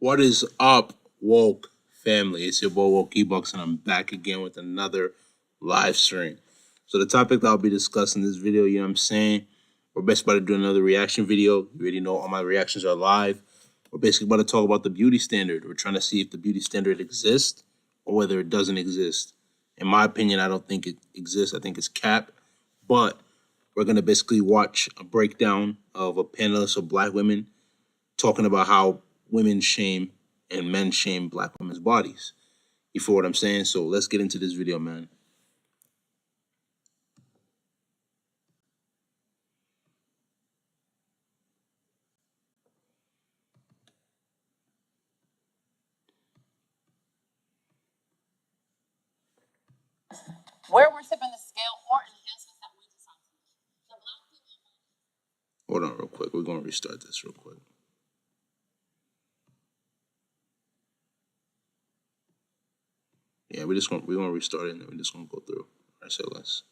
What is up, woke family? It's your boy Woke Bucks, and I'm back again with another live stream. So the topic that I'll be discussing in this video, you know what I'm saying? We're basically about to do another reaction video. You already know all my reactions are live. We're basically about to talk about the beauty standard. We're trying to see if the beauty standard exists or whether it doesn't exist. In my opinion, I don't think it exists. I think it's cap. But we're gonna basically watch a breakdown of a panelist of black women talking about how women shame and men shame black women's bodies. You feel what I'm saying? So let's get into this video, man. Where we're tipping the scale or enhancements that we decide to make. The black people. Hold on real quick. We're gonna restart this real quick. Yeah, we're gonna restart it and then we're just gonna go through. I said less.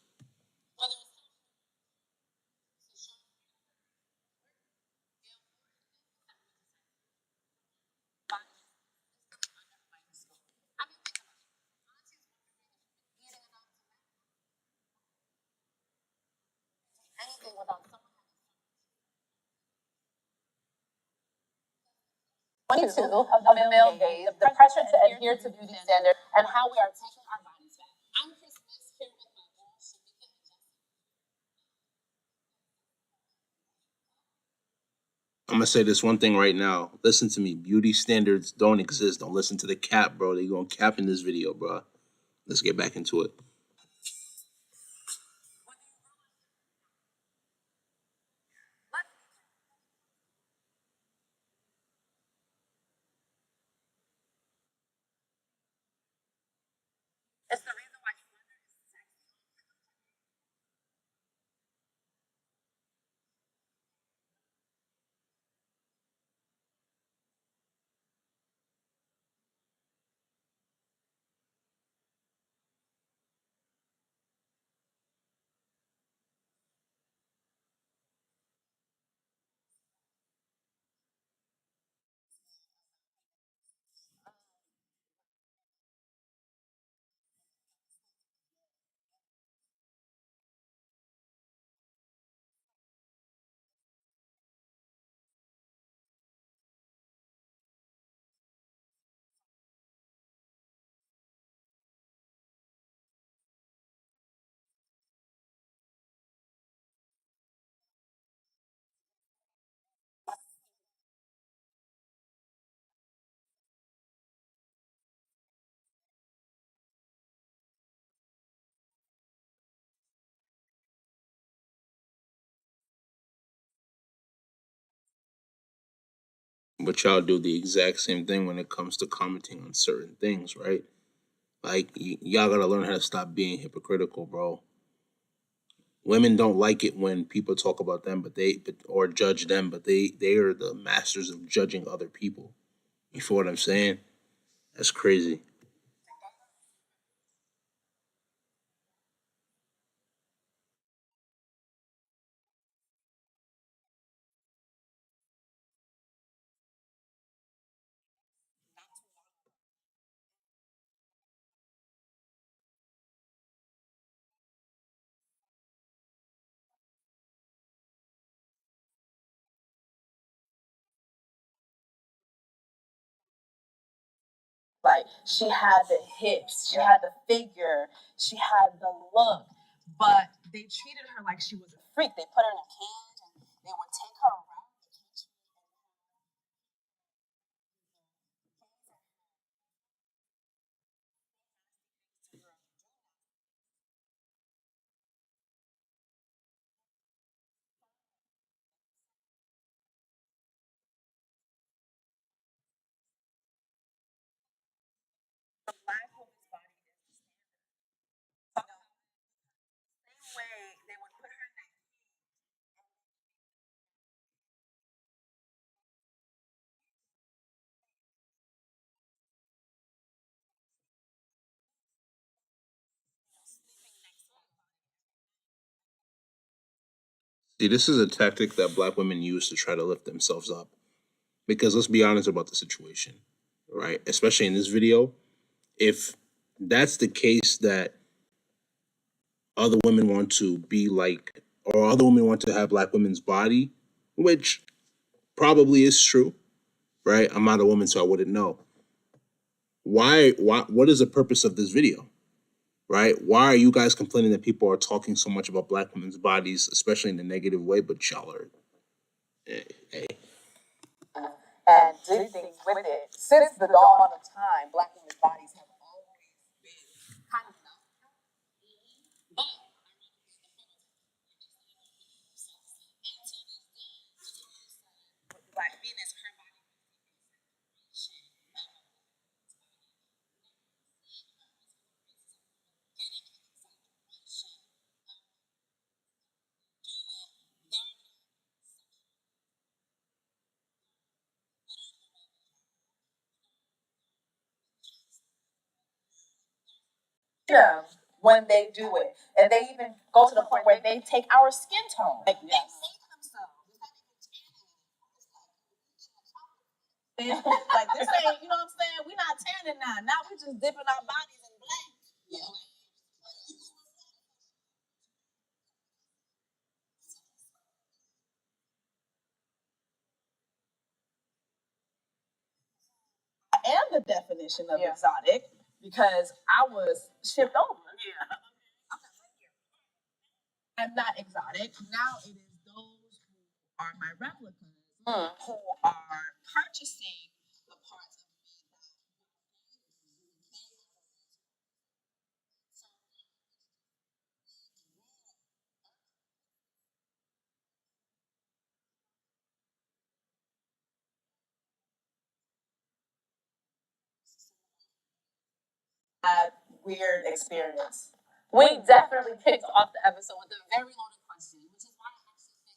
Anything without someone. 22 of the male gaze, the pressure to adhere to beauty standards, and how we are taking our bodies back. I'm Chris Smith here with my girl, Shamika and Jessica. I'm gonna say this one thing right now. Listen to me. Beauty standards don't exist. Don't listen to the cap, bro. They gonna cap in this video, bro. Let's get back into it. It's the reason why slender is sexy. But y'all do the exact same thing when it comes to commenting on certain things, right? Like y'all gotta learn how to stop being hypocritical, bro. Women don't like it when people talk about them, or judge them, but they are the masters of judging other people. You feel what I'm saying? That's crazy. Like, she had the hips, she had the figure, she had the look, but they treated her like she was a freak. They put her in a cage and they would take her around the country. The black woman's body is the standard. Same way they would put her in that. See, this is a tactic that black women use to try to lift themselves up. Because let's be honest about the situation, right? Especially in this video, if that's the case that other women want to be like, or other women want to have black women's body, which probably is true, right? I'm not a woman, so I wouldn't know. What is the purpose of this video, right? Why are you guys complaining that people are talking so much about black women's bodies, especially in a negative way, but y'all are, hey. And did things with it. Since the dawn of time, black women's bodies have always been kind of Black Venus, her body. Yeah, when they do it. And they even go to the point where they take our skin tone. Like, yes. Like this ain't, you know what I'm saying? We're not tanning now. Now we just dipping our bodies in black. Yeah. I am the definition of exotic because I was shipped over. Yeah. I'm not exotic. Now it is those who are my replicas who are purchasing the parts of that weird experience. We definitely kicked off the episode with a very loaded question, which is why I actually think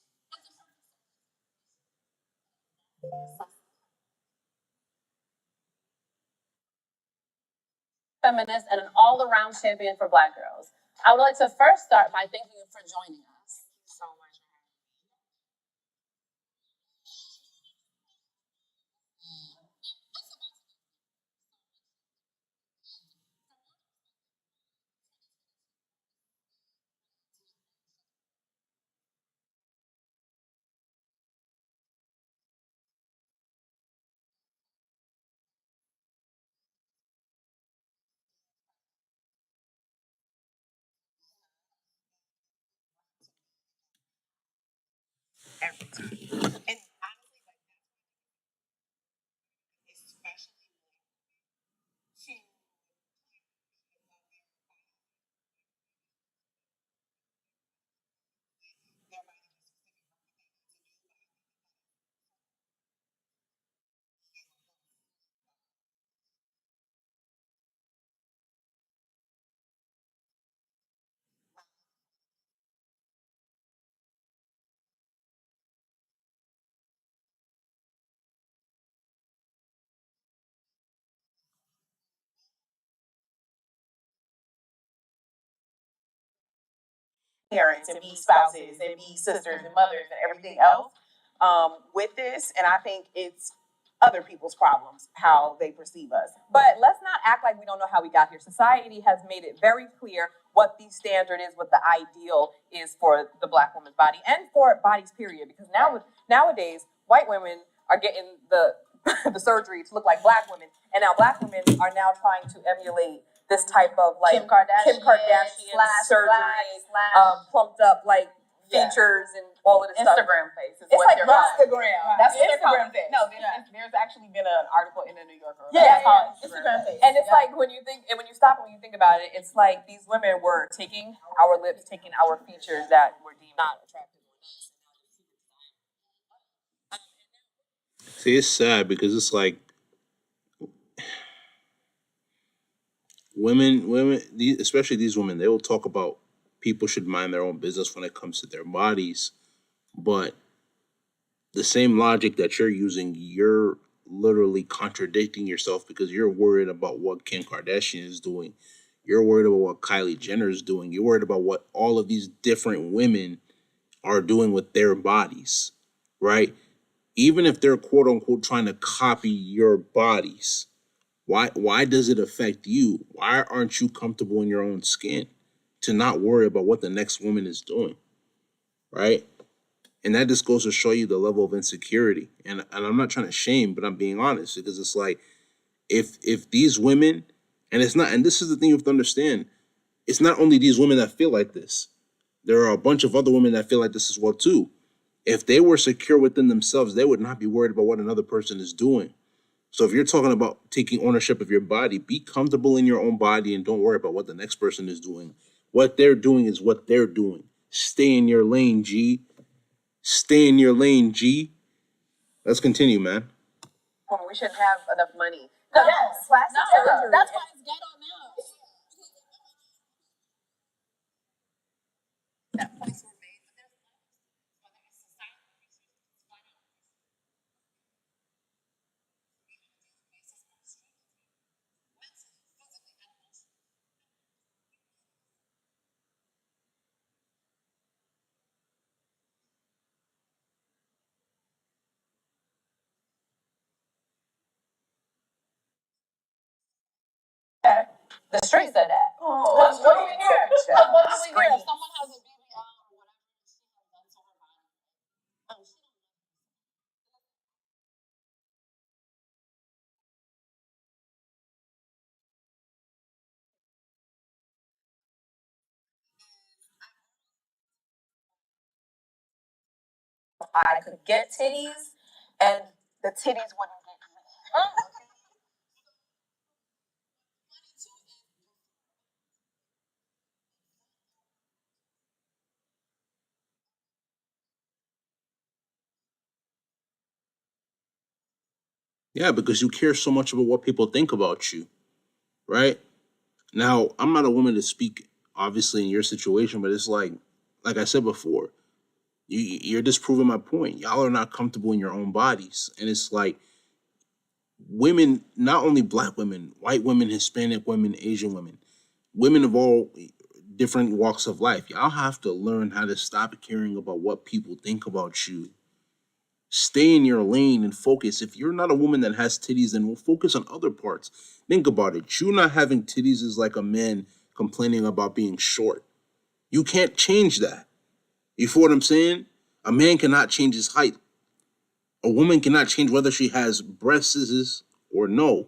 feminist and an all-around champion for Black girls. I would like to first start by thanking you for joining us. So much. Every time. And honestly, like especially to their body. Parents and be spouses and be sisters and mothers and everything else with this. And I think it's other people's problems how they perceive us. But let's not act like we don't know how we got here. Society has made it very clear what the standard is, what the ideal is for the black woman's body and for bodies, period. Because nowadays, white women are getting the the surgery to look like black women, and now black women are now trying to emulate this type of like Kim Kardashian surgery, plumped up like features and all of this Instagram stuff. face is It's what like they're calling it. Instagram. That's what they're calling Instagram face. it. No, there's actually been an article in the New Yorker. Instagram face. And it's like when you think, and when you stop and when you think about it, it's like these women were taking our lips, taking our features that were deemed not attractive. See, it's sad because it's like especially these women, they will talk about people should mind their own business when it comes to their bodies, but the same logic that you're using, you're literally contradicting yourself because you're worried about what Kim Kardashian is doing. You're worried about what Kylie Jenner is doing. You're worried about what all of these different women are doing with their bodies, right? even if they're quote unquote trying to copy your bodies, why does it affect you? Why aren't you comfortable in your own skin to not worry about what the next woman is doing, right? And that just goes to show you the level of insecurity. And I'm not trying to shame, but I'm being honest, because it's like, if these women, and it's not, and this is the thing you have to understand, it's not only these women that feel like this. There are a bunch of other women that feel like this as well too. If they were secure within themselves, they would not be worried about what another person is doing. So if you're talking about taking ownership of your body, be comfortable in your own body and don't worry about what the next person is doing. What they're doing is what they're doing. Stay in your lane, G. Stay in your lane, G. Let's continue, man. We shouldn't have enough money. Yes, plastic surgery. That's why it's ghetto now. That points were made, but there's whether it's societal reasons, financial reasons, basis on strength, mentally, physically, and emotionally. The streets said that. What do we hear? What do we hear? If someone has a BBL or whatever she has done to her body, she don't. I could get titties, and the titties wouldn't get me. Yeah, because you care so much about what people think about you, right? Now, I'm not a woman to speak, obviously, in your situation, but it's like I said before, you're just proving my point. Y'all are not comfortable in your own bodies. And it's like women, not only black women, white women, Hispanic women, Asian women, women of all different walks of life, y'all have to learn how to stop caring about what people think about you. Stay in your lane and focus. If you're not a woman that has titties, then we'll focus on other parts. Think about it. You not having titties is like a man complaining about being short. You can't change that. You feel what I'm saying? A man cannot change his height. A woman cannot change whether she has breasts or no.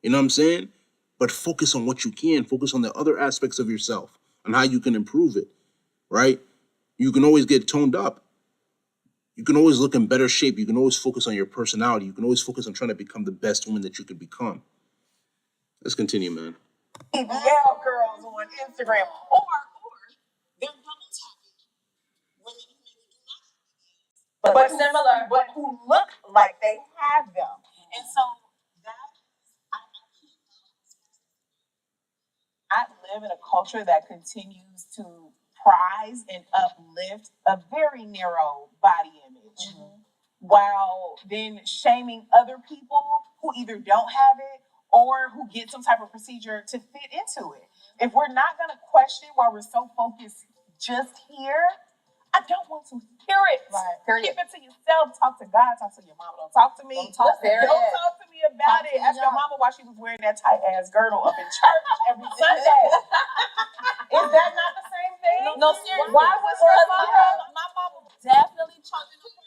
You know what I'm saying? But focus on what you can. Focus on the other aspects of yourself and how you can improve it, right? You can always get toned up. You can always look in better shape. You can always focus on your personality. You can always focus on trying to become the best woman that you can become. Let's continue, man. BBL girls on Instagram, or they're double tapping women who maybe do not have BBLs, But similar. but who look like they have them. And so that I live in a culture that continues to prize and uplift a very narrow body image, while then shaming other people who either don't have it or who get some type of procedure to fit into it. If we're not going to question why we're so focused just here, I don't want to hear it. Right. Keep it to yourself. Talk to God. Talk to your mama. Don't talk to me. Don't talk to Don't me. talk to me about Talk it. to Ask your y'all. mama why she was wearing that tight ass girdle up in church every Sunday. Is that not the same thing? No, seriously. Why was your mama? My mom definitely talking to her.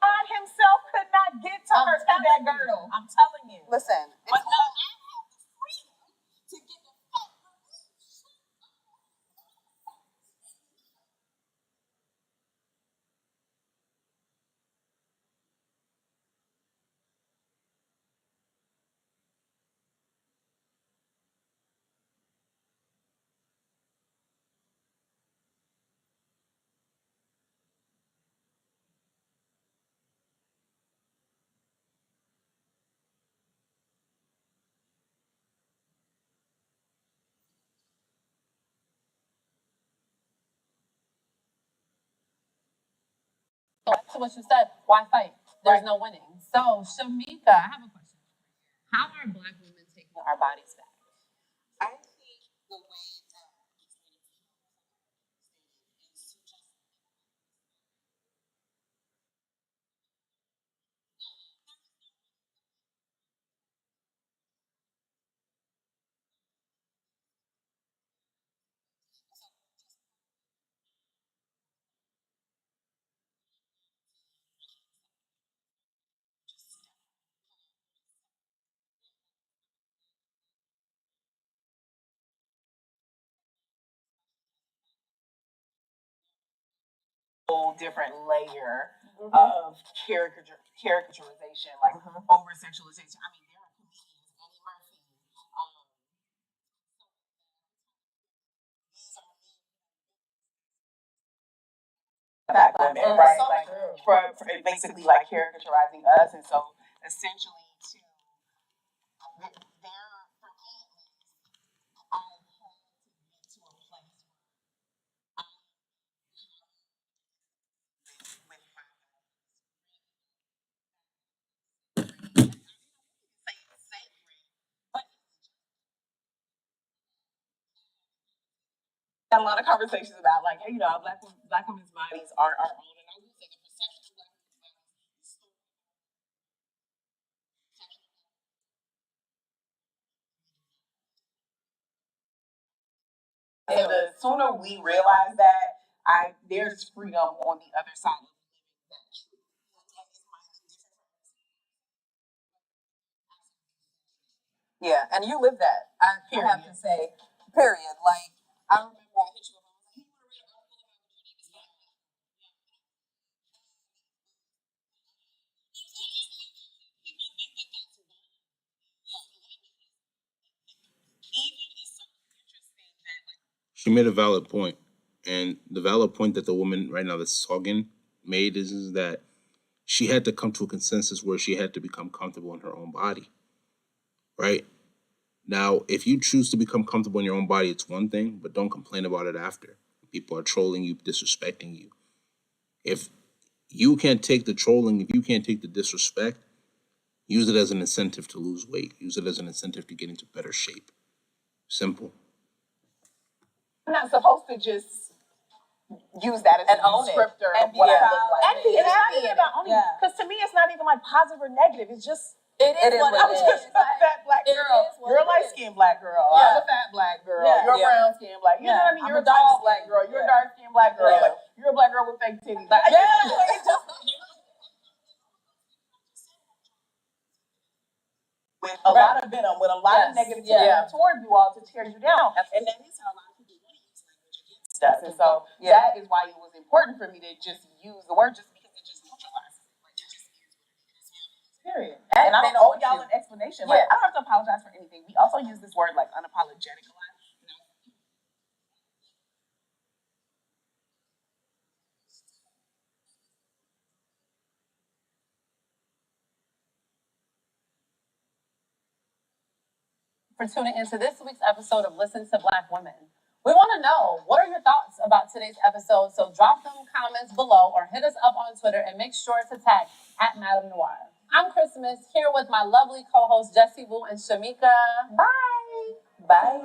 God himself could not get to her through that girdle. I'm telling you. Listen, But no, to what you said, why fight? There's no winning. So, Shamika, I have a question. How are Black women taking our bodies back? I think the way that whole different layer of caricaturization, like over sexualization. I mean, there are comedians, Eddie Murphy. These are black women, right? So Like true. for basically like caricaturizing us, and so essentially to there for me at least, I had to get to a place with my sacred, but had a lot of conversations about like, hey, black women's bodies aren't our own, and I would say the perception of black women's bodies and the sooner we realize that, there's freedom on the other side of that truth. Yeah, and you live that. I have to say, period. Like I remember I hit you up. I was like, "Hey, you want to read an article about what your name is?" People think that that's wrong. Even it's so interesting that like She made a valid point, and the valid point that the woman right now that's talking made is that she had to come to a consensus where she had to become comfortable in her own body, right? Now, if you choose to become comfortable in your own body, it's one thing, but don't complain about it after. People are trolling you, disrespecting you. If you can't take the trolling, if you can't take the disrespect, use it as an incentive to lose weight. Use it as an incentive to get into better shape. Simple. I'm not supposed to just use that as And a own it. descriptor And of be what I proud look like. of And be it. happy Yeah. about owning it. Yeah. Because to me, it's not even like positive or negative. It's just It is what I'm it just is. a fat black It girl. is what You're a it light is. skinned black girl. Yeah. I'm a fat black girl. Yeah. You're a Yeah. brown skinned black. You know Yeah. what I mean? I'm You're a a tall dark black skin. girl. You're Yeah. a dark skinned black girl. Yeah. Like you're a black girl with fake titties. Like, Yeah. it's just with a lot of venom, with a lot of Yes. negativity Yeah. toward you all to tear you down. And that is how a lot of people want to use language against us. And so that is why it was important for me to just use the word just because it just neutralizes it. Like it just is what it is. Period. And I they don't don't owe want y'all you. an explanation. Like I don't have to apologize for anything. We also use this word like unapologetic a lot. For tuning into this week's episode of Listen to Black Women. We want to know, what are your thoughts about today's episode? So drop them comments below or hit us up on Twitter and make sure to tag at Madame Noir. I'm Christmas, here with my lovely co-hosts Jessie Wu and Shamika. Bye. Bye.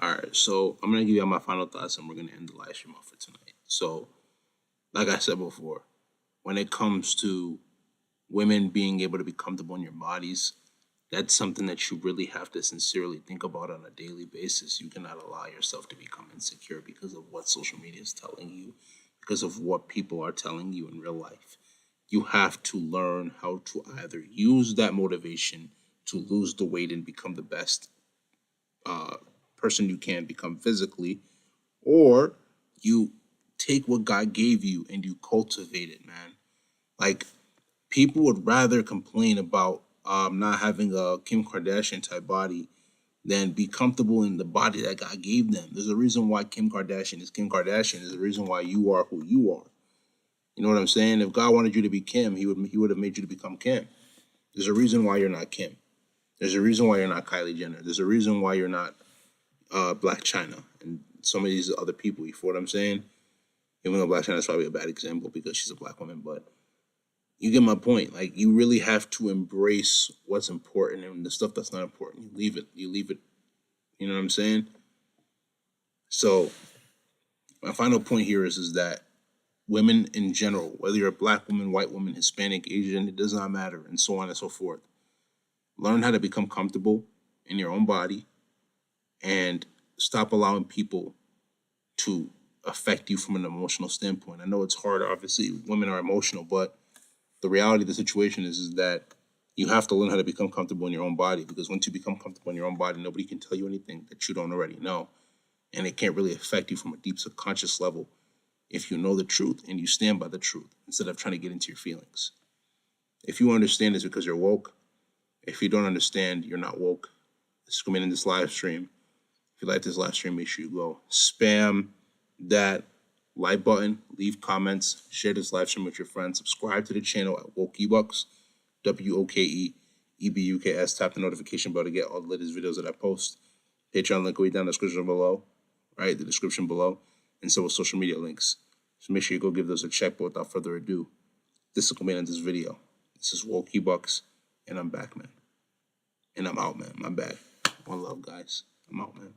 All right, so I'm gonna give you my final thoughts, and we're gonna end the live stream off for tonight. So, like I said before, when it comes to women being able to be comfortable in your bodies, that's something that you really have to sincerely think about on a daily basis. You cannot allow yourself to become insecure because of what social media is telling you, because of what people are telling you in real life. You have to learn how to either use that motivation to lose the weight and become the best person you can become physically, or you take what God gave you and you cultivate it, man. Like, people would rather complain about not having a Kim Kardashian type body than be comfortable in the body that God gave them. There's a reason why Kim Kardashian is Kim Kardashian. There's a reason why you are who you are. You know what I'm saying? If God wanted you to be Kim, he would have made you to become Kim. There's a reason why you're not Kim. There's a reason why you're not Kylie Jenner. There's a reason why you're not Black China and some of these other people. You feel what I'm saying? Even though Black China is probably a bad example because she's a black woman, but you get my point. Like, you really have to embrace what's important, and the stuff that's not important, you leave it. You leave it. You know what I'm saying? So my final point here is that women in general, whether you're a black woman, white woman, Hispanic, Asian, it does not matter, and so on and so forth. Learn how to become comfortable in your own body and stop allowing people to affect you from an emotional standpoint. I know it's hard. Obviously, women are emotional, but The reality of the situation is that you have to learn how to become comfortable in your own body, because once you become comfortable in your own body, nobody can tell you anything that you don't already know. And it can't really affect you from a deep subconscious level if you know the truth and you stand by the truth instead of trying to get into your feelings. If you understand it's because you're woke. If you don't understand, you're not woke. Let's come in this live stream. If you like this live stream, make sure you go spam that like button, leave comments, share this live stream with your friends, subscribe to the channel at Woke Ebuks, WOKEEBUKS. Tap the notification bell to get all the latest videos that I post. Patreon link will be down in the description below, right? The description below, and so will social media links. So make sure you go give those a check. But without further ado, this is going to be in this video. This is Woke Ebuks, and I'm back, man. And I'm out, man. My bad. One love, guys. I'm out, man.